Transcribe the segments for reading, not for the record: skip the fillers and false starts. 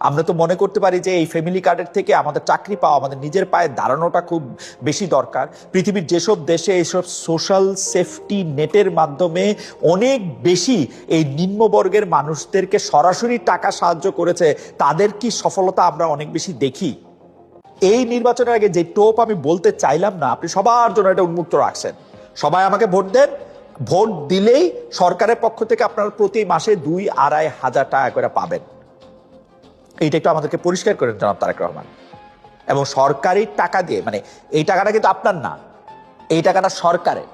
আমরা তো মনে করতে পারি যে এই ফ্যামিলি কার্ডের থেকে আমাদের চাকরি পাওয়া, আমাদের নিজের পায়ে দাঁড়ানোটা খুব বেশি দরকার। পৃথিবীর যেসব দেশে এইসব সোশ্যাল সেফটি নেটের মাধ্যমে অনেক বেশি এই নিম্নবর্গের মানুষদেরকে সরাসরি টাকা সাহায্য করেছে, তাদের কি সফলতা আমরা অনেক বেশি দেখি। এই নির্বাচনের আগে যে টোপ আমি বলতে চাইলাম না, আপনি সবার জন্য এটা উন্মুক্ত রাখছেন। সবাই আমাকে ভোট দেন, ভোট দিলেই সরকারের পক্ষ থেকে আপনারা প্রতি মাসে 2-2.5 হাজার টাকা করে পাবেন। এইটা একটু আমাদেরকে পরিষ্কার করেন জনাব তারেক রহমান। এবং সরকারি টাকা দিয়ে, মানে এই টাকাটা কিন্তু আপনার না, এই টাকাটা সরকারের।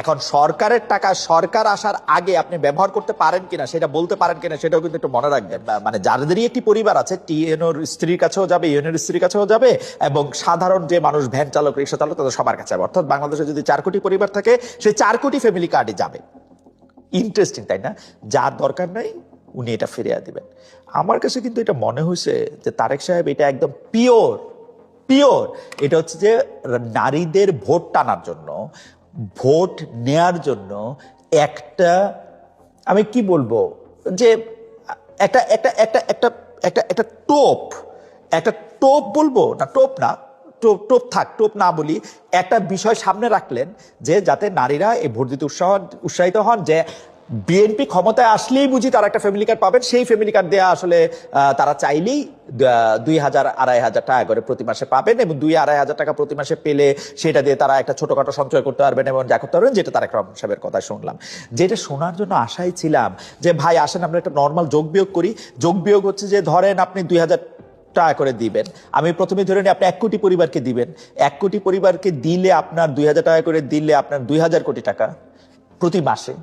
এখন সরকারের টাকা সরকার আসার আগে আপনি ব্যবহার করতে পারেন কিনা, সেটা বলতে পারেন কিনা, সেটাও কিন্তু একটু মনে রাখবেন। মানে যাদেরই একটি পরিবার আছে, টিএনওর স্ত্রীর কাছেও যাবে, ইউএনওর স্ত্রীর কাছেও যাবে, এবং সাধারণ যে মানুষ, ভ্যান চালক, রিক্সা চালক, তাদের সবার কাছে যাবে। অর্থাৎ বাংলাদেশে যদি 4 কোটি পরিবার থাকে, সেই 4 কোটি ফ্যামিলি কার্ডে যাবে। ইন্টারেস্টিং, তাই না? যার দরকার নাই উনি এটা ফিরিয়ে দিবেন। আমার কাছে কিন্তু এটা মনে হয়েছে যে তারেক সাহেব এটা একদম পিওর পিওর এটা হচ্ছে যে নারীদের ভোট টানার জন্য, ভোট নেয়ার জন্য একটা, আমি কি বলবো, যে একটা একটা একটা একটা একটা একটা টোপ, একটা টোপ বলবো না, টোপ না, টোপ টোপ থাক, টোপ না বলি, একটা বিষয় সামনে রাখলেন যে যাতে নারীরা এই ভোট দিতে উৎসাহিত হন, যে বিএনপি ক্ষমতায় আসলেই বুঝি তারা একটা ফ্যামিলি কার্ড পাবেন, সেই ফ্যামিলি কার্ড দেওয়া আসলে তারা চাইলেই 2,000-2,500 টাকা করে প্রতি মাসে পাবেন, এবং 2,000-2,500 টাকা প্রতি মাসে পেলে সেটা দিয়ে তারা একটা ছোটখাটো সঞ্চয় করতে পারবেন এবং যা করতে পারবেন, যেটা তারেক রহমান সাহেবের কথা শুনলাম। যেটা শোনার জন্য আশাই ছিলাম যে ভাই আসেন আমরা একটা নর্মাল যোগ বিয়োগ করি। যোগ বিয়োগ হচ্ছে যে ধরেন আপনি 2,000 টাকা করে দিবেন, আমি প্রথমে ধরে নিই আপনি 1 কোটি পরিবারকে দিবেন। 1 কোটি পরিবারকে দিলে আপনার 2,000 টাকা করে দিলে আপনার 2,000 কোটি টাকা প্রতি মাসে।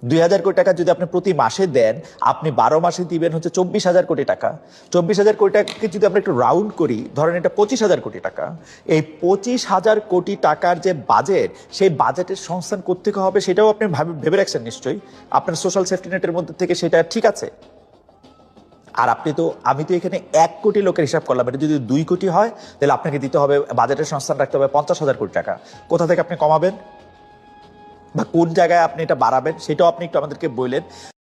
2,000 কোটি টাকা যদি আপনি প্রতি মাসে দেন, আপনি 12 মাসে দিবেন হচ্ছে 24,000 কোটি টাকা। 24,000 কোটি টাকাকে যদি আমরা একটু রাউন্ড করি, ধরেন এটা 25,000 কোটি টাকা। এই 25,000 কোটি টাকার যে বাজেট, সেই বাজেটের সংস্থান কোত্থেকে হবে সেটাও আপনি ভেবে রাখছেন নিশ্চয়ই। আপনার সোশ্যাল সেফটি নেটের মধ্যে থেকে সেটা ঠিক আছে। আর আপনি তো, আমি তো এখানে 1 কোটি লোকের হিসাব করলাম, এটা যদি 2 কোটি হয় তাহলে আপনাকে দিতে হবে, বাজেটের সংস্থান রাখতে হবে 50,000 কোটি টাকা। কোথা থেকে আপনি কমাবেন বা কোন জায়গায় আপনি এটা বাড়াবেন, সেটাও আপনি একটু আমাদেরকে বললেন।